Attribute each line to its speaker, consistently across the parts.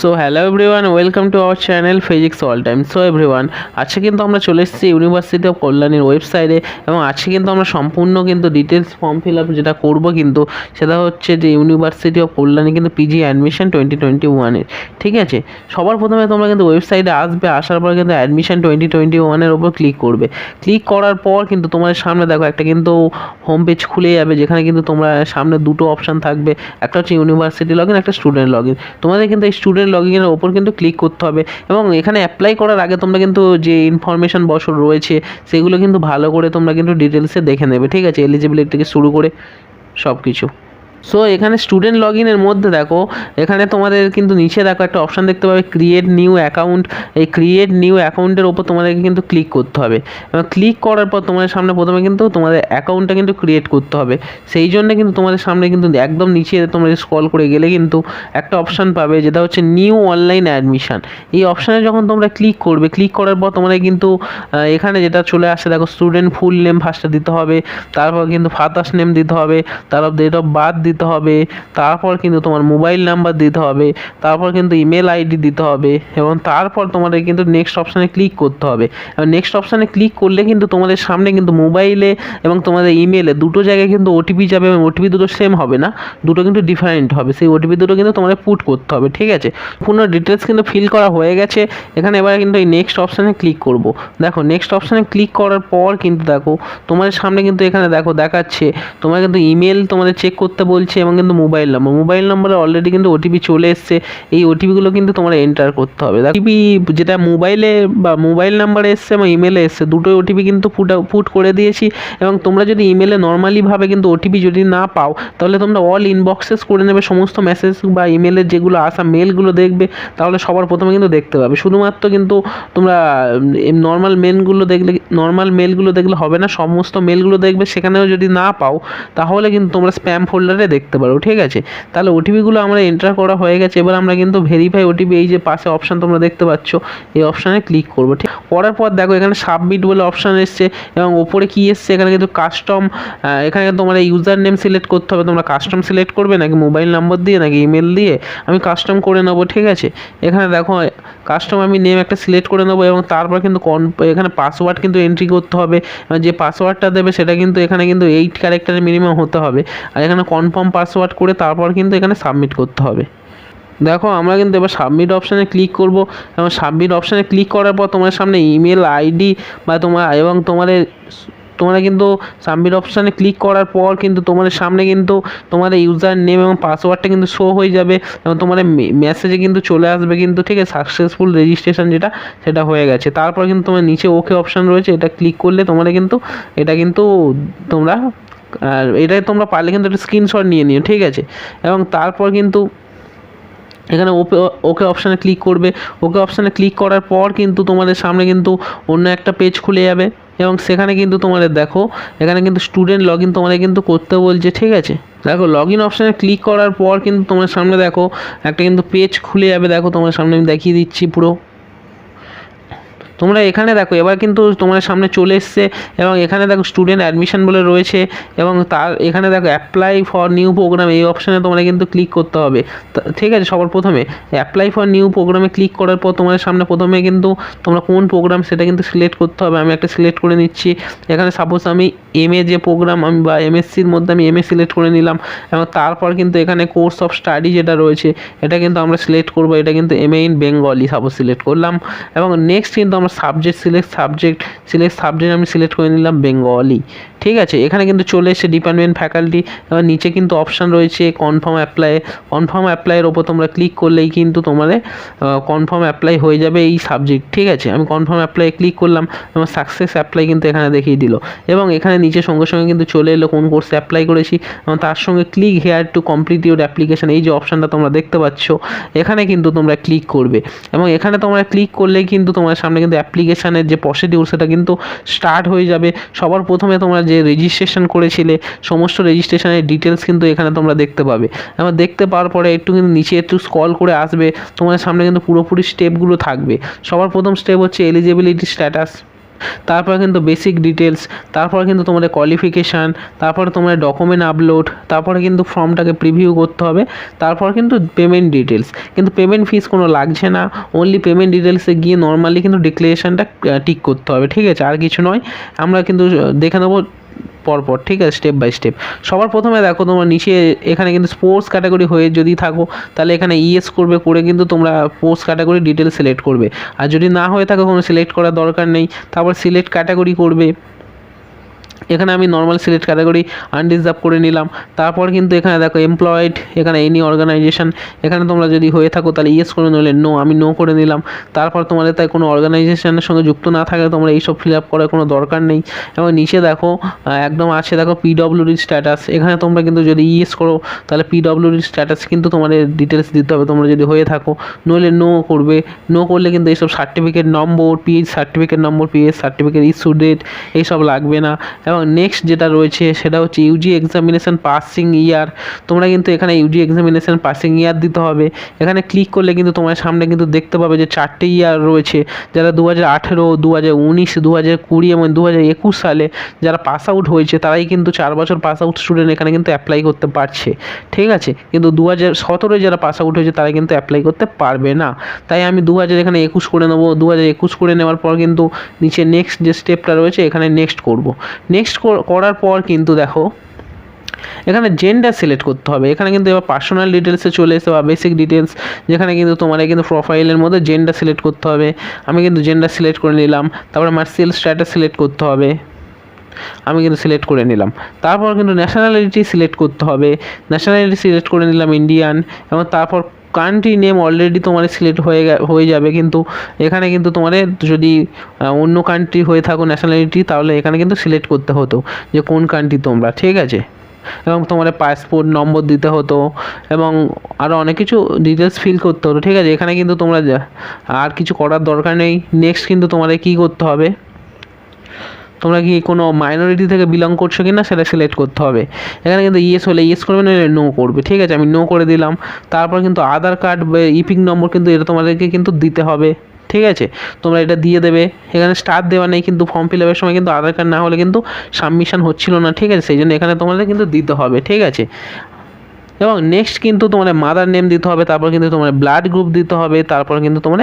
Speaker 1: So hello everyone, welcome to our channel physics all time. So everyone, আজকে কিন্তু আমরা চলে এসেছি ইউনিভার্সিটি অফ কল্যাণীর ওয়েবসাইটে এবং আজকে কিন্তু আমরা সম্পূর্ণ কিন্তু ডিটেলস ফর্ম ফিল আপ যেটা করব কিন্তু সেটা হচ্ছে যে ইউনিভার্সিটি অফ কল্যাণী কিন্তু পিজি অ্যাডমিশন 2021-এর। ঠিক আছে, সবার প্রথমে তোমরা কিন্তু ওয়েবসাইটে আসবে, আসার পর কিন্তু অ্যাডমিশন 2021-এর ওপর ক্লিক করবে। ক্লিক করার পর কিন্তু তোমাদের সামনে দেখো একটা কিন্তু হোম পেজ খুলে যাবে, যেখানে কিন্তু তোমরা সামনে দুটো অপশান থাকবে, একটা হচ্ছে ইউনিভার্সিটি লগ ইন, একটা স্টুডেন্ট লগ ইন। তোমাদের কিন্তু এই স্টুডেন্ট লগইনের ওপর কিন্তু ক্লিক করতে হবে এবং এখানে অ্যাপ্লাই করার আগে তোমরা কিন্তু যে ইনফরমেশন বছর রয়েছে সেগুলো কিন্তু ভালো করে তোমরা কিন্তু ডিটেলসে দেখে নেবে। ঠিক আছে, এলিজিবিলিটি থেকে শুরু করে সব কিছু। সো এখানে স্টুডেন্ট লগ ইনের মধ্যে দেখো, এখানে তোমাদের কিন্তু নিচে দেখো একটা অপশান দেখতে পাবে ক্রিয়েট নিউ অ্যাকাউন্ট। এই ক্রিয়েট নিউ অ্যাকাউন্টের ওপর তোমাদেরকে কিন্তু ক্লিক করতে হবে এবং ক্লিক করার পর তোমাদের সামনে প্রথমে কিন্তু তোমাদের অ্যাকাউন্টটা কিন্তু ক্রিয়েট করতে হবে। সেই জন্য কিন্তু তোমাদের সামনে কিন্তু একদম নিচে তোমরা স্ক্রল করে গেলে কিন্তু একটা অপশান পাবে, যেটা হচ্ছে নিউ অনলাইন অ্যাডমিশান। এই অপশানে যখন তোমরা ক্লিক করবে, ক্লিক করার পর তোমাদের কিন্তু এখানে যেটা চলে আসে দেখো, স্টুডেন্ট ফুল নেম ফার্স্টে দিতে হবে, তারপর কিন্তু ফাদার্স নেম দিতে হবে, তারপর ডেট অফ বার্থ দিতে হবে, তারপর কিন্তু তোমার মোবাইল নাম্বার দিতে হবে, তারপর কিন্তু ইমেল আইডি দিতে হবে এবং তারপর তোমাদের কিন্তু নেক্সট অপশানে ক্লিক করতে হবে। এবং নেক্সট অপশানে ক্লিক করলে কিন্তু তোমাদের সামনে কিন্তু মোবাইলে এবং তোমাদের ইমেলে দুটো জায়গায় কিন্তু ওটিপি যাবে এবং ওটিপি দুটো সেম হবে না, দুটো কিন্তু ডিফারেন্ট হবে। সেই ওটিপি দুটো কিন্তু তোমাদের পুট করতে হবে। ঠিক আছে, পুরো ডিটেলস কিন্তু ফিল করা হয়ে গেছে। এখানে এবার কিন্তু এই নেক্সট অপশানে ক্লিক করব। দেখো নেক্সট অপশানে ক্লিক করার পর কিন্তু দেখো তোমাদের সামনে কিন্তু এখানে দেখো দেখাচ্ছে তোমরা কিন্তু ইমেল তোমাদের চেক করতে বলছে এবং কিন্তু মোবাইল নাম্বারে অলরেডি কিন্তু ওটিপি চলে এসছে। এই ওটিপিগুলো কিন্তু তোমরা এন্টার করতে হবে। ওটিপি যেটা মোবাইলে বা মোবাইল নাম্বারে এসছে এবং ইমেলে এসছে, দুটোই ওটিপি কিন্তু পুট করে দিয়েছি। এবং তোমরা যদি ইমেলে নর্মালিভাবে কিন্তু ওটিপি যদি না পাও, তাহলে তোমরা অল ইনবক্সেস করে নেবে, সমস্ত মেসেজ বা ইমেলের যেগুলো আসা মেলগুলো দেখবে, তাহলে সবার প্রথমে কিন্তু দেখতে পাবে। শুধুমাত্র কিন্তু তোমরা নর্মাল মেলগুলো দেখলে হবে না, সমস্ত মেলগুলো দেখবে। সেখানেও যদি না পাও তাহলে কিন্তু তোমরা স্প্যাম ফোল্ডারে দেখতে পারো। ঠিক আছে, তাহলে ওটিপিগুলো আমরা এন্টার করা হয়ে গেছে। এবার আমরা কিন্তু ভেরিফাই ওটিপি, এই যে পাশে অপশান তোমরা দেখতে পাচ্ছ, এই অপশানে ক্লিক করবো। ঠিক করার পর দেখো এখানে সাবমিট বলে অপশান এসছে এবং ওপরে কি এসছে, এখানে কিন্তু কাস্টম, এখানে তোমার ইউজার নেম সিলেক্ট করতে হবে। তোমরা কাস্টম সিলেক্ট করবে নাকি মোবাইল নাম্বার দিয়ে নাকি ইমেল দিয়ে, আমি কাস্টম করে নেবো। ঠিক আছে, এখানে দেখো কাস্টম আমি নেম একটা সিলেক্ট করে নেবো এবং তারপর কিন্তু এখানে পাসওয়ার্ড কিন্তু এন্ট্রি করতে হবে। যে পাসওয়ার্ডটা দেবে সেটা কিন্তু এখানে কিন্তু 8 ক্যারেক্টারের মিনিমাম হতে হবে। আর এখানে কনফার্ম পাসওয়ার্ড করে তারপর কিন্তু এখানে সাবমিট করতে হবে। দেখো আমরা কিন্তু এবার সাবমিট অপশানে ক্লিক করব এবং সাবমিট অপশানে ক্লিক করার পর তোমার সামনে ইমেল আইডি বা তোমরা কিন্তু সাবমিট অপশানে ক্লিক করার পর কিন্তু তোমাদের সামনে কিন্তু তোমাদের ইউজার নেম এবং পাসওয়ার্ডটা কিন্তু শো হয়ে যাবে এবং তোমাদের মেসেজে কিন্তু চলে আসবে কিন্তু, ঠিক আছে, সাকসেসফুল রেজিস্ট্রেশন সেটা হয়ে গেছে। তারপর কিন্তু তোমার নিচে ওকে অপশান রয়েছে, এটা ক্লিক করলে তোমরা কিন্তু তোমরা আর এটাই তোমরা পারলে কিন্তু একটা স্ক্রিনশট নিয়ে নিও। ঠিক আছে, এবং তারপর কিন্তু এখানে ওকে অপশানে ক্লিক করবে। ওকে অপশানে ক্লিক করার পর কিন্তু তোমাদের সামনে কিন্তু অন্য একটা পেজ খুলে যাবে এবং সেখানে কিন্তু তোমাদের দেখো এখানে কিন্তু স্টুডেন্ট লগ ইন তোমাদের কিন্তু করতে বলছে। ঠিক আছে, দেখো লগ ইন অপশানে ক্লিক করার পর কিন্তু তোমার সামনে দেখো একটা কিন্তু পেজ খুলে যাবে। দেখো তোমার সামনে আমি দেখিয়ে দিচ্ছি পুরো। তোমরা এখানে দেখো এবার কিন্তু তোমার সামনে চলে এসছে এবং এখানে দেখো স্টুডেন্ট অ্যাডমিশন বলে রয়েছে এবং তার এখানে দেখো অ্যাপ্লাই ফর নিউ প্রোগ্রাম, এই অপশানে তোমরা কিন্তু ক্লিক করতে হবে। ঠিক আছে, সবার প্রথমে অ্যাপ্লাই ফর নিউ প্রোগ্রামে ক্লিক করার পর তোমার সামনে প্রথমে কিন্তু তোমরা কোন প্রোগ্রাম সেটা কিন্তু সিলেক্ট করতে হবে। আমি একটা সিলেক্ট করে নিচ্ছি। এখানে সাপোজ আমি এমএ যে প্রোগ্রাম আমি বা এমএসসির মধ্যে আমি এমএ সিলেক্ট করে নিলাম এবং তারপর কিন্তু এখানে কোর্স অফ স্টাডি যেটা রয়েছে এটা কিন্তু আমরা সিলেক্ট করবো। এটা কিন্তু MA in Bengali suppose select করলাম এবং নেক্সট কিন্তু আমরা সাবজেক্ট আমি সিলেক্ট করে নিলাম বেঙ্গলি। ঠিক আছে, এখানে কিন্তু চলে এসে ডিপার্টমেন্ট ফ্যাকাল্টি এবং নিচে কিন্তু অপশান রয়েছে কনফার্ম অ্যাপ্লাইয়ের ওপর তোমরা ক্লিক করলেই কিন্তু তোমাদের কনফার্ম অ্যাপ্লাই হয়ে যাবে এই সাবজেক্ট। ঠিক আছে, আমি কনফার্ম অ্যাপ্লাইয়ে ক্লিক করলাম এবং সাকসেস অ্যাপ্লাই কিন্তু এখানে দেখিয়ে দিল এবং এখানে নিচে সঙ্গে সঙ্গে কিন্তু চলে এলো কোন কোর্সে অ্যাপ্লাই করেছি এবং তার সঙ্গে click here to complete your application, এই যে অপশানটা তোমরা দেখতে পাচ্ছ এখানে কিন্তু তোমরা ক্লিক করবে এবং এখানে তোমরা ক্লিক করলেই কিন্তু তোমার সামনে কিন্তু অ্যাপ্লিকেশানের যে প্রসিডিউর সেটা কিন্তু স্টার্ট হয়ে যাবে। সবার প্রথমে তোমরা যে রেজিস্ট্রেশন করেছিলে সমস্ত রেজিস্ট্রেশনের ডিটেলস কিন্তু এখানে তোমরা দেখতে পাবে এবং দেখতে পাওয়ার পরে একটু কিন্তু নিচে একটু স্ক্রল করে আসবে, তোমাদের সামনে কিন্তু পুরোপুরি স্টেপগুলো থাকবে। সবার প্রথম স্টেপ হচ্ছে এলিজিবিলিটি স্ট্যাটাস। তারপর কিন্তু বেসিক ডিটেলস, তারপর কিন্তু তোমাদের কোয়ালিফিকেশান, তারপরে তোমাদের ডকুমেন্ট আপলোড, তারপরে কিন্তু ফর্মটাকে প্রিভিউ করতে হবে, তারপর কিন্তু পেমেন্ট ডিটেলস। কিন্তু পেমেন্ট ফিস কোনো লাগছে না, অনলি পেমেন্ট ডিটেলসে গিয়ে নর্মালি কিন্তু ডিক্লারেশানটা টিক করতে হবে, ঠিক আছে, আর কিছু নয়। আমরা কিন্তু দেখে নেবো পরপর, ঠিক আছে, স্টেপ বাই স্টেপ। সবার প্রথমে দেখো তোমরা নিচে এখানে কিন্তু স্পোর্টস ক্যাটাগরি হয়ে যদি থাকো তাহলে এখানে ইএস করবে, করে কিন্তু তোমরা স্পোর্টস ক্যাটাগরি ডিটেলস সিলেক্ট করবে। আর যদি না হয়ে থাকো কোনো সিলেক্ট করার দরকার নেই, তারপর সিলেক্ট ক্যাটাগরি করবে। এখানে আমি নর্মাল সিলেক্ট ক্যাটাগরি আনরিজার্ভ করে নিলাম। তারপর কিন্তু এখানে দেখো এমপ্লয়েড, এখানে এনি অর্গানাইজেশন, এখানে তোমরা যদি হয়ে থাকো তাহলে ইয়েস করে নিলে, নো আমি নো করে নিলাম। তারপর তোমাদের তাই কোনো অর্গানাইজেশনের সঙ্গে যুক্ত না থাকলে তোমরা এইসব ফিল আপ করার কোনো দরকার নেই। এবং নিচে দেখো একদম আছে দেখো পিডব্লিউডি স্ট্যাটাস, এখানে তোমরা কিন্তু যদি ইয়েস করো তাহলে পিডব্লিউডি স্ট্যাটাস কিন্তু তোমাদের ডিটেলস দিতে হবে তোমরা যদি হয়ে থাকো, নইলে নো করবে। নো করলে কিন্তু এইসব certificate number, PH certificate number, PH certificate issue date এইসব লাগবে না। এবং নেক্সট যেটা রয়েছে সেটা হচ্ছে ইউজি এক্সামিনেশান পাসিং ইয়ার, তোমরা কিন্তু এখানে ইউজি এক্সামিনেশান পাসিং ইয়ার দিতে হবে। এখানে ক্লিক করলে কিন্তু তোমার সামনে কিন্তু দেখতে পাবে যে 4টে ইয়ার রয়েছে, যারা 2018, 2019, 2020 এবং 2021 সালে যারা পাস আউট হয়েছে তারাই কিন্তু 4 বছর পাস আউট স্টুডেন্ট এখানে কিন্তু অ্যাপ্লাই করতে পারছে, ঠিক আছে। কিন্তু 2017 যারা পাস আউট হয়েছে তারা কিন্তু অ্যাপ্লাই করতে পারবে না। তাই আমি 2021 করে নেবো। 2021 করে নেওয়ার পর কিন্তু নিচে নেক্সট যে স্টেপটা রয়েছে এখানে নেক্সট করব। নেক্সট করার পর কিন্তু দেখো এখানে জেন্ডার সিলেক্ট করতে হবে। এখানে কিন্তু এবার পার্সোনাল ডিটেলসে চলে এসে বা বেসিক ডিটেলস, যেখানে কিন্তু তোমার কিন্তু প্রোফাইলের মধ্যে জেন্ডার সিলেক্ট করতে হবে। আমি কিন্তু জেন্ডার সিলেক্ট করে নিলাম। তারপরে মার্শিয়াল স্ট্যাটাস সিলেক্ট করতে হবে, আমি কিন্তু সিলেক্ট করে নিলাম। তারপর কিন্তু ন্যাশনালিটি সিলেক্ট করতে হবে, ন্যাশনালিটি সিলেক্ট করে নিলাম ইন্ডিয়ান। এবং তারপর কান্ট্রি নেম অলরেডি তোমার সিলেক্ট হয়ে যাবে, কিন্তু এখানে কিন্তু তোমাদের যদি অন্য কান্ট্রি হয়ে থাকো ন্যাশনালিটি তাহলে এখানে কিন্তু সিলেক্ট করতে হতো যে কোন কান্ট্রি তোমরা, ঠিক আছে। এবং তোমার পাসপোর্ট নম্বর দিতে হতো এবং আরও অনেক কিছু ডিটেলস ফিল করতে হতো, ঠিক আছে। এখানে কিন্তু তোমরা আর কিছু করার দরকার নেই। নেক্সট কিন্তু তোমাদের কী করতে হবে, তোমরা কি কোনো মাইনরিটি থেকে বিলং করছো কি না সেটা সিলেক্ট করতে হবে। এখানে কিন্তু ইয়েস হলে ইয়েস করবে, না নো করবে, ঠিক আছে। আমি নো করে দিলাম। তারপর কিন্তু আধার কার্ড বা ইপিক নম্বর কিন্তু এটা তোমাদেরকে কিন্তু দিতে হবে, ঠিক আছে, তোমরা এটা দিয়ে দেবে। এখানে স্টার দেওয়া নেই, কিন্তু ফর্ম ফিল আপের সময় কিন্তু আধার কার্ড না হলে কিন্তু সাবমিশন হচ্ছিল না, ঠিক আছে, সেই জন্য এখানে তোমাদের কিন্তু দিতে হবে, ঠিক আছে। এবং নেক্সট কিন্তু তোমার মাদার নেম দিতে হবে, তারপর কিন্তু তোমার ব্লাড গ্রুপ দিতে হবে, তারপর কিন্তু তোমার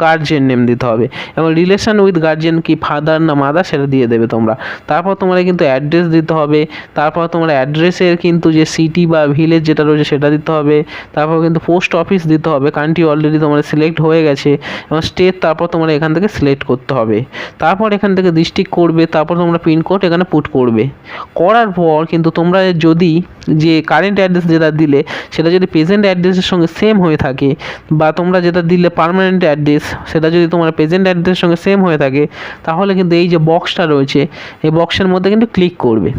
Speaker 1: গার্জিয়ান নেম দিতে হবে এবং রিলেশন উইথ গার্জিয়ান কি ফাদার না মাদার সেটা দিয়ে দেবে তোমরা। তারপর তোমার কিন্তু অ্যাড্রেস দিতে হবে, তারপর তোমার অ্যাড্রেসের কিন্তু যে সিটি বা ভিলেজ যেটা রয়েছে সেটা দিতে হবে। তারপর কিন্তু পোস্ট অফিস দিতে হবে, কান্ট্রি অলরেডি তোমার সিলেক্ট হয়ে গেছে। এবং স্টেট তারপর তোমার এখান থেকে সিলেক্ট করতে হবে। তারপর এখান থেকে ডিস্ট্রিক্ট করবে, তারপর তোমরা পিনকোড এখানে পুট করবে। করার পর কিন্তু তোমরা যদি যে কারেন্ট অ্যাড্রেস যেটা দিলে সেটা যদি প্রেজেন্ট অ্যাড্রেসের সঙ্গে সেম হয়ে থাকে, বা তোমরা যেটা দিলে পার্মানেন্ট অ্যাড্রেস সেটা যদি তোমার প্রেজেন্ট অ্যাড্রেসের সঙ্গে সেম হয়ে থাকে, তাহলে কিন্তু এই যে বক্সটা রয়েছে এই বক্সের মধ্যে কিন্তু ক্লিক করবে।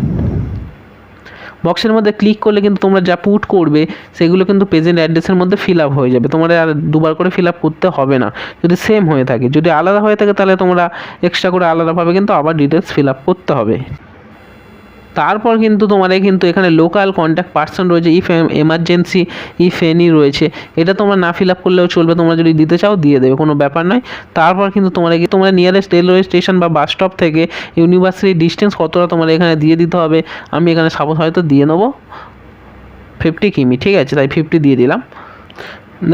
Speaker 1: বক্সের মধ্যে ক্লিক করলে কিন্তু তোমরা যা পুট করবে সেগুলো কিন্তু প্রেজেন্ট অ্যাড্রেসের মধ্যে ফিল আপ হয়ে যাবে, তোমাদের আর দুবার করে ফিল আপ করতে হবে না যদি সেম হয়ে থাকে। যদি আলাদা হয়ে থাকে তাহলে তোমরা এক্সট্রা করে আলাদাভাবে কিন্তু আবার ডিটেলস ফিল আপ করতে হবে। তারপর কিন্তু তোমাদের কিন্তু এখানে লোকাল কন্ট্যাক্ট পার্সন রয়েছে, ইফ এমার্জেন্সি ইফ এনি রয়েছে, এটা তোমরা না ফিল আপ করলেও চলবে, তোমরা যদি দিতে চাও দিয়ে দেবে, কোনো ব্যাপার নয়। তারপর কিন্তু তোমরা নিয়ারেস্ট রেলওয়ে স্টেশন বা বাস স্টপ থেকে ইউনিভার্সিটি ডিস্টেন্স কতটা তোমার এখানে দিয়ে দিতে হবে। আমি এখানে সাপোজ হয়তো দিয়ে নেবো 50 কিমি, ঠিক আছে, তাই 50 দিয়ে দিলাম।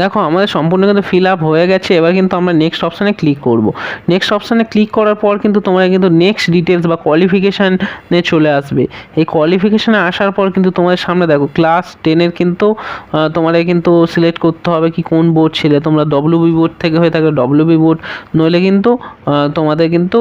Speaker 1: দেখো আমাদের সম্পূর্ণ কিন্তু ফিল আপ হয়ে গেছে। এবার কিন্তু আমরা নেক্সট অপশানে ক্লিক করব। নেক্সট অপশানে ক্লিক করার পর কিন্তু তোমরা কিন্তু নেক্সট ডিটেলস বা কোয়ালিফিকেশানে চলে আসবে। এই কোয়ালিফিকেশানে আসার পর কিন্তু তোমাদের সামনে দেখো ক্লাস 10 কিন্তু তোমাদের কিন্তু সিলেক্ট করতে হবে কি কোন বোর্ড ছিলে, তোমরা ডব্লিউবি বোর্ড থেকে হয়ে থাকলে ডব্লিউবি বোর্ড, নইলে কিন্তু তোমাদের কিন্তু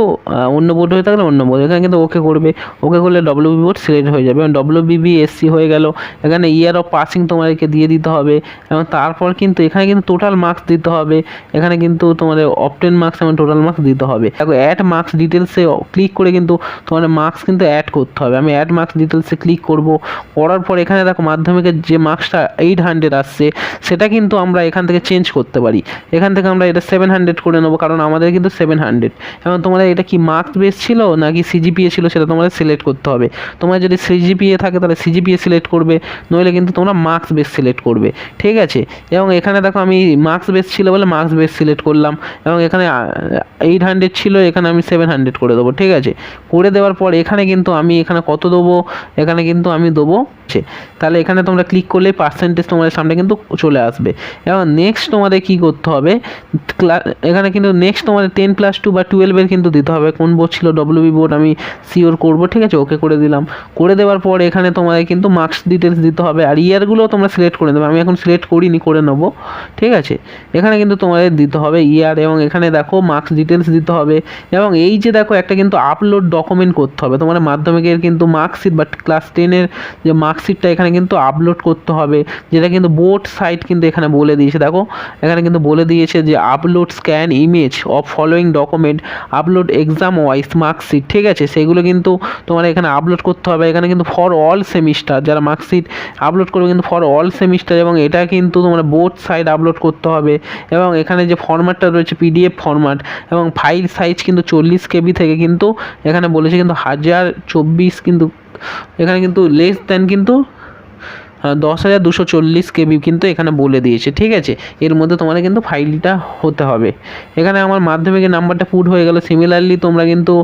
Speaker 1: অন্য বোর্ড হয়ে থাকলে অন্য বোর্ড। এখানে কিন্তু ওকে করবে, ওকে করলে ডব্লিউবি বোর্ড সিলেক্ট হয়ে যাবে এবং ডব্লিউবিবিএসসি হয়ে গেল। এখানে ইয়ার অফ পাসিং তোমাদেরকে দিয়ে দিতে হবে এবং তারপর কিন্তু এখানে কিন্তু টোটাল মার্কস দিতে হবে। এখানে কিন্তু তোমাদের অবটেন মার্কস এবং টোটাল মার্কস দিতে হবে। দেখো অ্যাড মার্কস ডিটেলসে ক্লিক করে কিন্তু তোমাদের মার্কস কিন্তু অ্যাড করতে হবে। আমি অ্যাড মার্কস ডিটেলসে ক্লিক করব। করার পর এখানে দেখো মাধ্যমিকের যে মার্কসটা 800 আসছে সেটা কিন্তু আমরা এখান থেকে চেঞ্জ করতে পারি। এখান থেকে আমরা এটা 700 করে নেবো, কারণ আমাদের কিন্তু 700। এবং তোমাদের এটা কি মার্কস বেস ছিল নাকি সিজিপিএ ছিল সেটা তোমাদের সিলেক্ট করতে হবে। তোমরা যদি সিজিপিএ থাকে তাহলে সিজিপিএ সিলেক্ট করবে, নইলে কিন্তু তোমরা মার্কস বেস সিলেক্ট করবে, ঠিক আছে। এবং এখানে দেখো আমি মার্কস বেস ছিল বলে মার্কস বেস সিলেক্ট করলাম, এবং এখানে 800 ছিল, এখানে আমি 700 করে দেবো। ঠিক আছে, করে দেওয়ার পর এখানে কিন্তু আমি এখানে কত দেবো, এখানে কিন্তু আমি দেবো, তাহলে এখানে তোমরা ক্লিক করলে পার্সেন্টেজ তোমাদের সামনে কিন্তু চলে আসবে। এবং নেক্সট তোমাদের কি করতে হবে, এখানে কিন্তু নেক্সট তোমাদের 10+2 বা 12 কিন্তু দিতে হবে। কোন বোর্ড ছিল, ডব্লিউবি বোর্ড, আমি সিওর করবো। ঠিক আছে, ওকে করে দিলাম। করে দেওয়ার পর এখানে তোমাদের কিন্তু মার্কস ডিটেলস দিতে হবে, আর ইয়ারগুলো তোমরা সিলেক্ট করে দেবে। আমি এখন সিলেক্ট করিনি, করে নেবো। ঠিক আছে, এখানে কিন্তু তোমাদের দিতে হবে ইয়ার, এবং এখানে দেখো মার্কস ডিটেলস দিতে হবে। এবং এই যে দেখো একটা কিন্তু আপলোড ডকুমেন্ট করতে হবে, তোমাদের মাধ্যমিকের কিন্তু মার্কশিট বা ক্লাস 10-এর যে মার্কশিটটা এখানে কিন্তু আপলোড করতে হবে, যেটা কিন্তু বোর্ড সাইট কিন্তু এখানে বলে দিয়েছে। দেখো এখানে কিন্তু বলে দিয়েছে যে upload scan image of following document, upload exam wise marksheet. ঠিক আছে, সেগুলো কিন্তু তোমার এখানে আপলোড করতে হবে। এখানে কিন্তু ফর অল সেমিস্টার যারা মার্কশিট আপলোড করবে কিন্তু ফর অল সেমিস্টার, এবং এটা কিন্তু তোমার বোর্ড সাইট আপলোড করতে হবে। এবং এখানে যে ফরম্যাটটা রয়েছে পিডিএফ ফরম্যাট, এবং ফাইল সাইজ কিন্তু 40 KB থেকে কিন্তু এখানে বলেছে কিন্তু 1024, কিন্তু এখানে কিন্তু লেস দেন কিন্তু 10,240 KB কিন্তু এখানে বলে দিয়েছে। ঠিক আছে, এর মধ্যে তোমাদের কিন্তু ফাইলটা হতে হবে। এখানে আমার মাধ্যমিকের নাম্বারটা পুট হয়ে গেল। সিমিলারলি তোমরা কিন্তু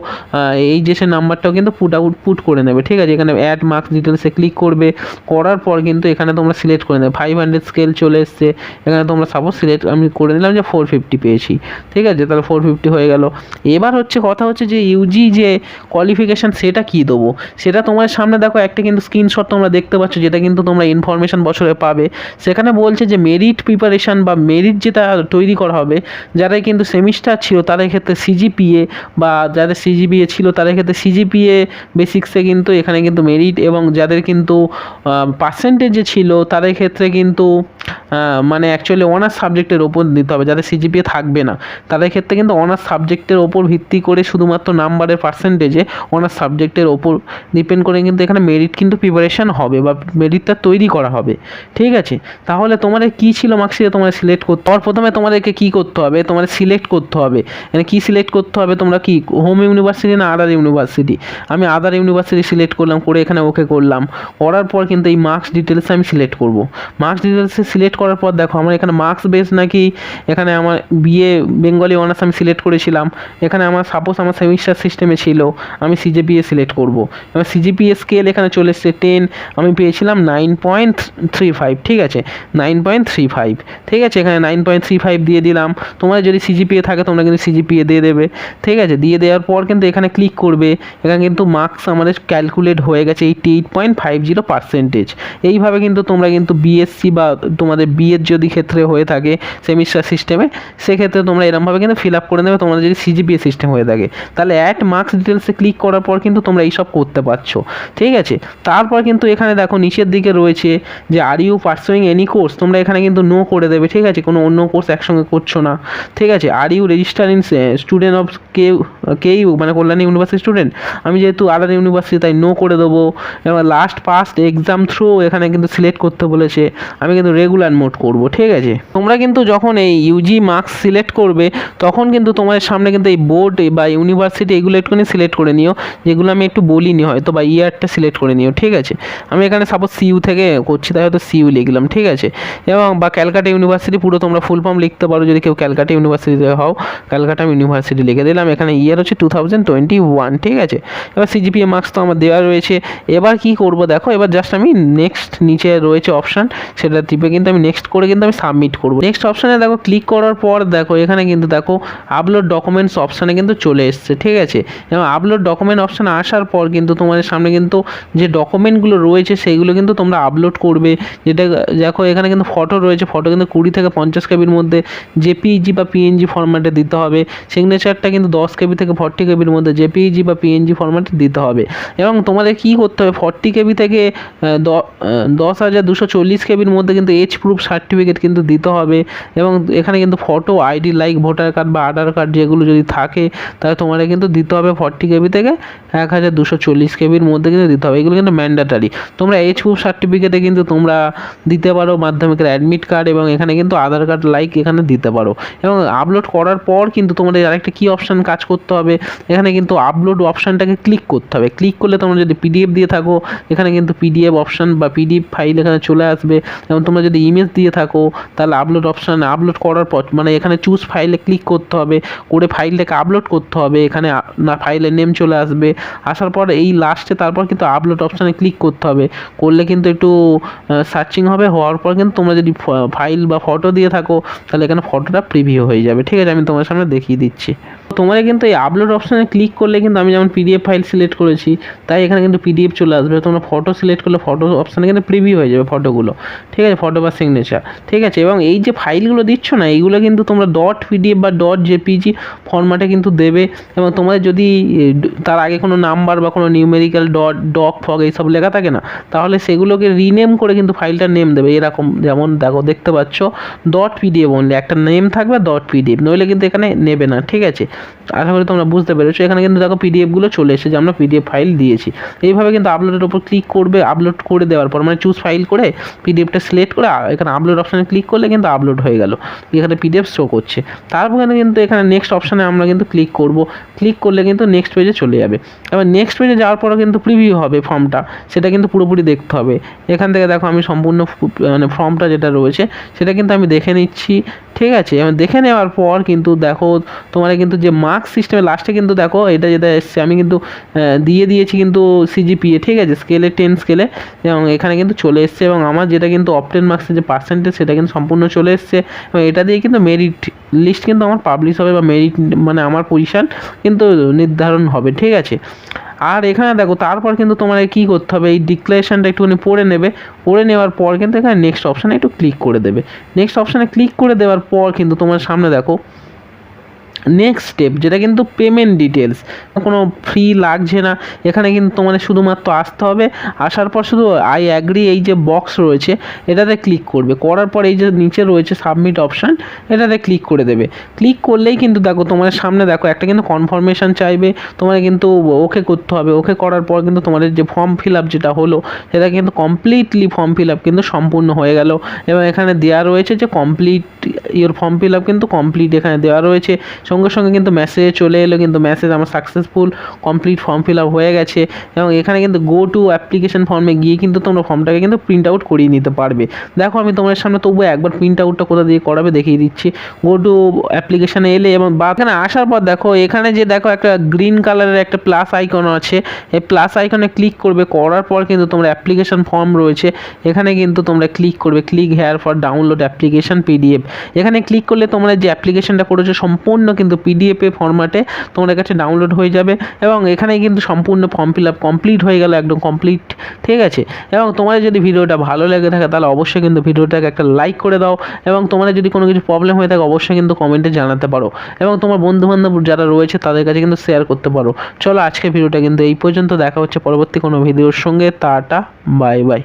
Speaker 1: এই যে সে নাম্বারটাও কিন্তু পুট করে নেবে। ঠিক আছে, এখানে অ্যাড মার্কস ডিটেলসে ক্লিক করবে, করার পর কিন্তু এখানে তোমরা সিলেক্ট করে নেবে। 500 স্কেল চলে এসছে, এখানে তোমরা সাপোজ সিলেক্ট আমি করে নিলাম যে 450 পেয়েছি। ঠিক আছে, তাহলে 450 হয়ে গেল। এবার কথা হচ্ছে যে ইউজি যে কোয়ালিফিকেশান সেটা কী দেবো, সেটা তোমার সামনে দেখো একটা কিন্তু স্ক্রিনশট তোমরা দেখতে পাচ্ছ, যেটা কিন্তু তোমরা ইনফরমেশন বছরে পাবে। সেখানে বলছে যে মেরিট প্রিপারেশান বা মেরিট যেটা তৈরি করা হবে, যারা কিন্তু সেমিস্টার ছিল তাদের ক্ষেত্রে সিজিপিএ, বা যাদের সিজিপিএ ছিল তাদের ক্ষেত্রে সিজিপিএ বেসিক্সে কিন্তু এখানে কিন্তু মেরিট, এবং যাদের কিন্তু পার্সেন্টেজে ছিল তাদের ক্ষেত্রে কিন্তু মানে অ্যাকচুয়ালি অনার্স সাবজেক্টের ওপর দিতে হবে। যাদের সিজিপিএ থাকবে না তাদের ক্ষেত্রে কিন্তু অনার্স সাবজেক্টের ওপর ভিত্তি করে শুধুমাত্র নাম্বারের পার্সেন্টেজে অনার্স সাবজেক্টের ওপর ডিপেন্ড করে কিন্তু এখানে মেরিট কিন্তু প্রিপারেশান হবে বা মেরিটটা তৈরি করা হবে। ঠিক আছে, তাহলে তোমাদের কী ছিল মার্কশিটে তোমাদের সিলেক্ট করতে হবে। প্রথমে তোমাদেরকে কী করতে হবে, তোমাদের সিলেক্ট করতে হবে। মানে কী সিলেক্ট করতে হবে, তোমরা কি হোম ইউনিভার্সিটি না আদার ইউনিভার্সিটি। আমি আদার ইউনিভার্সিটি সিলেক্ট করলাম, করে এখানে ওকে করলাম। করার পর কিন্তু এই মার্কস ডিটেলসে আমি সিলেক্ট করব। মার্কস ডিটেলসে সিলেক্ট করার পর দেখো আমার এখানে মার্কস বেস নাকি, এখানে আমার বিএ বেঙ্গলি অনার্স আমি সিলেক্ট করেছিলাম। এখানে আমার সাপোজ আমার সেমিস্টার সিস্টেমে ছিল, আমি সিজিপিএ সিলেক্ট করব। এবার সিজিপিএ স্কেল এখানে চলে এসছে 10, আমি পেয়েছিলাম 9.35। ঠিক আছে, 9.35। ঠিক আছে, এখানে 9.35 দিয়ে দিলাম। তোমাদের যদি সিজিপিএ থাকে তোমরা কিন্তু সিজিপিএ দিয়ে দেবে। ঠিক আছে, দিয়ে দেওয়ার পর কিন্তু এখানে ক্লিক করবে। এখানে কিন্তু মার্কস আমাদের ক্যালকুলেট হয়ে গেছে 88.50%। এইভাবে কিন্তু তোমরা কিন্তু বিএসসি বা তোমাদের বিএর যদি ক্ষেত্রে হয়ে থাকে সেমিস্টার সিস্টেমে, সেক্ষেত্রে তোমরা এরকমভাবে কিন্তু ফিল আপ করে নেবে। তোমাদের যদি সিজিপিএ সিস্টেম হয়ে থাকে তাহলে অ্যাড মার্কস ডিটেলসে ক্লিক করার পর কিন্তু তোমরা এইসব করতে পারছো। ঠিক আছে, তারপর কিন্তু এখানে দেখো নিচের দিকে রয়েছে যে are you pursuing any course, তোমরা এখানে কিন্তু নো করে দেবে। ঠিক আছে, কোনো অন্য কোর্স একসঙ্গে করছো না। ঠিক আছে, are you register in student of KU মানে কল্যাণী ইউনিভার্সিটি স্টুডেন্ট, আমি যেহেতু আদার ইউনিভার্সিটি তাই নো করে দেবো। এবার লাস্ট পাস্ট এক্সাম থ্রু এখানে কিন্তু সিলেক্ট করতে বলেছে, আমি কিন্তু রেগুলার মোড করব। ঠিক আছে, তোমরা কিন্তু যখন এই ইউজি মার্কস সিলেক্ট করবে তখন কিন্তু তোমাদের সামনে কিন্তু এই বোর্ড বা ইউনিভার্সিটি এগুলো একটুখানি সিলেক্ট করে নিও, যেগুলো আমি একটু বলিনি হয়তো, বা ইয়ারটা সিলেক্ট করে নিও। ঠিক আছে, আমি এখানে সাপোজ সিইউ থেকে করছি তাই হয়তো সিইউ লিখলাম। ঠিক আছে, এবং বা ক্যালকাটা ইউনিভার্সিটি পুরো তোমরা ফুল ফর্ম লিখতে পারো যদি কেউ ক্যালকাটা ইউনিভার্সিটিতে হও, ক্যালকাটা ইউনিভার্সিটি লিখে দিলাম। এখানে ইয়ার হচ্ছে 2021। ঠিক আছে, এবার সিজিপিএ মার্কস তো আমার দেওয়া রয়েছে। এবার কি করব দেখো, এবার জাস্ট আমি নেক্সট নিচে রয়েছে অপশান, সেটা টিপে কিন্তু আমি নেক্সট করে কিন্তু আমি সাবমিট করব। নেক্সট অপশানে দেখো ক্লিক করার পর দেখো এখানে কিন্তু দেখো আপলোড ডকুমেন্টস অপশানে কিন্তু চলে এসছে। ঠিক আছে, এবং আপলোড ডকুমেন্ট অপশানে আসার পর কিন্তু তোমাদের সামনে কিন্তু যে ডকুমেন্টগুলো রয়েছে সেইগুলো কিন্তু তোমরা আপলোড করবে। যেটা দেখো এখানে কিন্তু ফটো রয়েছে, ফটো কিন্তু 20 থেকে 50 কেবির মধ্যে জেপিইজি বা পিএনজি ফরম্যাটে দিতে হবে। সিগনেচারটা কিন্তু 10 কেবি থেকে 40 কেবির মধ্যে জেপিইজি বা পিএনজি ফরম্যাটে দিতে হবে। এবং তোমাদের কি করতে হবে, 40 কেবি থেকে 10,240 কেবির মধ্যে কিন্তু এজ প্রুফ সার্টিফিকেট কিন্তু দিতে হবে। এবং এখানে কিন্তু photo ID like voter card বা আধার কার্ড যেগুলো যদি থাকে তাহলে তোমাদের কিন্তু দিতে হবে 40 কেবি থেকে 1,240 কেবির মধ্যে কিন্তু দিতে হবে। এগুলো কিন্তু ম্যান্ডেটারি। তোমরা এজ প্রুফ সার্টিফিকেটে কিন্তু তোমরা দিতে পারো মাধ্যমিকের অ্যাডমিট কার্ড, এবং এখানে কিন্তু আধার কার্ড লাইক এখানে দিতে পারো। এবং আপলোড করার পর কিন্তু তোমাদের আরেকটা কী অপশান কাজ করতে হবে, এখানে কিন্তু আপলোড অপশানটাকে ক্লিক করতে হবে। ক্লিক করলে তোমরা যদি পিডিএফ দিয়ে থাকো এখানে কিন্তু পিডিএফ অপশান বা পিডিএফ ফাইল এখানে চলে আসবে। এবং তোমরা যদি ইমেজ দিয়ে থাকো তাহলে আপলোড অপশানে আপলোড করার পর মানে এখানে চুজ ফাইলে ক্লিক করতে হবে, করে ফাইলটাকে আপলোড করতে হবে। এখানে না ফাইলের নেম চলে আসবে, আসার পর এই লাস্টে তারপর কিন্তু আপলোড অপশানে ক্লিক করতে হবে। করলে কিন্তু একটু সার্চিং হবে, হওয়ার পর কিন্তু তোমরা যদি ফাইল বা ফটো দিয়ে থাকো তাহলে এখানে ফটোটা প্রিভিউ হয়ে যাবে। ঠিক আছে, আমি তোমার সামনে দেখিয়ে দিচ্ছি। তোমরা কিন্তু এই আপলোড অপশানে ক্লিক করলে কিন্তু আমি যেমন পিডিএফ ফাইল সিলেক্ট করেছি তাই এখানে কিন্তু পিডিএফ চলে আসবে। তোমরা ফটো সিলেক্ট করলে ফটো অপশানে কিন্তু প্রিভিউ হয়ে যাবে ফটোগুলো। ঠিক আছে, ফটো বা সিগনেচার। ঠিক আছে, এবং এই যে ফাইলগুলো দিচ্ছ না এইগুলো কিন্তু তোমরা ডট পিডিএফ বা ডট জেপিজি ফরম্যাটে কিন্তু দেবে। এবং তোমাদের যদি তার আগে কোনো নাম্বার বা কোনো নিউমেরিক্যাল ডক ফগ এইসব লেখা থাকে না, তাহলে সেগুলোকে রিনেম করে কিন্তু ফাইলটার নেম দেবে। এরকম যেমন দেখো দেখতে পাচ্ছ ডট পিডিএফ অনলি, একটা নেম থাকবে ডট পিডিএফ, নইলে কিন্তু এখানে নেবে না। ঠিক আছে, আশা করি তোমরা বুঝতে পেরেছো। এখানে কিন্তু দেখো পিডিএফগুলো চলে এসেছে যে আমরা পিডিএফ ফাইল দিয়েছি। এইভাবে কিন্তু আপলোডের উপর ক্লিক করবে, আপলোড করে দেওয়ার পর মানে চুজ ফাইল করে পিডিএফটা সিলেক্ট করে এখানে আপলোড অপশানে ক্লিক করলে কিন্তু আপলোড হয়ে গেল, এখানে পিডিএফ শো করছে। তারপর কিন্তু এখানে নেক্সট অপশানে আমরা কিন্তু ক্লিক করব, ক্লিক করলে কিন্তু নেক্সট পেজে চলে যাবে। এবার নেক্সট পেজে যাওয়ার পরে কিন্তু প্রিভিউ হবে ফর্মটা, সেটা কিন্তু পুরোপুরি দেখতে হবে। এখান থেকে দেখো আমি সম্পূর্ণ মানে ফর্মটা যেটা রয়েছে সেটা কিন্তু আমি দেখে নিচ্ছি। ঠিক আছে, এবং দেখে নেওয়ার পর কিন্তু দেখো তোমার কিন্তু যে মার্কস সিস্টেমে লাস্টে কিন্তু দেখো এটা যেটা এসছে আমি কিন্তু দিয়ে দিয়েছি কিন্তু সিজিপিএ। ঠিক আছে, স্কেলে 10 স্কেলে, এবং এখানে কিন্তু চলে এসছে। এবং আমার যেটা কিন্তু অপটেন মার্কসের যে পার্সেন্টেজ সেটা কিন্তু সম্পূর্ণ চলে এসছে। এবং এটা দিয়ে কিন্তু মেরিট লিস্ট কিন্তু আমার পাবলিশ হবে বা মেরিট মানে আমার পজিশান কিন্তু নির্ধারণ হবে। ঠিক আছে, আর এখানে দেখো তারপর কিন্তু তোমার কী করতে হবে, এই ডিক্লারেশনটা একটুখানি পড়ে নেবে। পড়ে নেওয়ার পর কিন্তু এখানে নেক্সট অপশানে একটু ক্লিক করে দেবে। নেক্সট অপশানে ক্লিক করে দেওয়ার পর কিন্তু তোমার সামনে দেখো নেক্সট স্টেপ যেটা কিন্তু পেমেন্ট ডিটেলস, কোনো ফি লাগছে না। এখানে কিন্তু তোমাদের শুধুমাত্র আসতে হবে, আসার পর শুধু আই অ্যাগ্রি এই যে বক্স রয়েছে এটাতে ক্লিক করবে। করার পর এই যে নিচে রয়েছে সাবমিট অপশান এটাতে ক্লিক করে দেবে। ক্লিক করলেই কিন্তু দেখো তোমাদের সামনে দেখো একটা কিন্তু কনফার্মেশন চাইবে, তোমাদের কিন্তু ওকে করতে হবে। ওকে করার পর কিন্তু তোমাদের যে ফর্ম ফিল আপ যেটা হলো সেটা কিন্তু কমপ্লিটলি ফর্ম ফিল আপ কিন্তু সম্পূর্ণ হয়ে গেল। এবং এখানে দেওয়া রয়েছে যে complete your form fill up কিন্তু কমপ্লিট এখানে দেওয়া রয়েছে। সঙ্গে সঙ্গে কিন্তু মেসেজ চলে এলো, কিন্তু মেসেজ আমার successful complete form fill up হয়ে গেছে। এবং এখানে কিন্তু গো টু অ্যাপ্লিকেশন ফর্মে গিয়ে কিন্তু তোমরা ফর্মটাকে কিন্তু প্রিন্ট আউট করিয়ে নিতে পারবে। দেখো আমি তোমার সামনে তবুও একবার প্রিন্ট আউটটা কোথা দিয়ে করাবে দেখিয়ে দিচ্ছি। গো টু অ্যাপ্লিকেশানে এলে এবং বা এখানে আসার পর দেখো এখানে যে দেখো একটা গ্রিন কালারের একটা প্লাস আইকন আছে, এই প্লাস আইকনে ক্লিক করবে। করার পর কিন্তু তোমরা অ্যাপ্লিকেশন ফর্ম রয়েছে এখানে কিন্তু তোমরা ক্লিক করবে, click here for download application PDF. এখানে ক্লিক করলে তোমরা যে অ্যাপ্লিকেশনটা করেছো সম্পূর্ণ কিন্তু পিডিএফে ফরম্যাটে তোমাদের কাছে ডাউনলোড হয়ে যাবে। এবং এখানে কিন্তু সম্পূর্ণ ফর্ম ফিল আপ কমপ্লিট হয়ে গেল, একদম কমপ্লিট। ঠিক আছে, এবং তোমাদের যদি ভিডিওটা ভালো লেগে থাকে তাহলে অবশ্যই কিন্তু ভিডিওটাকে একটা লাইক করে দাও। এবং তোমাদের যদি কোনো কিছু প্রবলেম হয়ে থাকে অবশ্যই কিন্তু কমেন্টে জানাতে পারো, এবং তোমার বন্ধুবান্ধব যারা রয়েছে তাদের কাছে কিন্তু শেয়ার করতে পারো। চলো আজকে ভিডিওটা কিন্তু এই পর্যন্ত, দেখা হচ্ছে পরবর্তী কোনো ভিডিওর সঙ্গে। Tata, bye bye.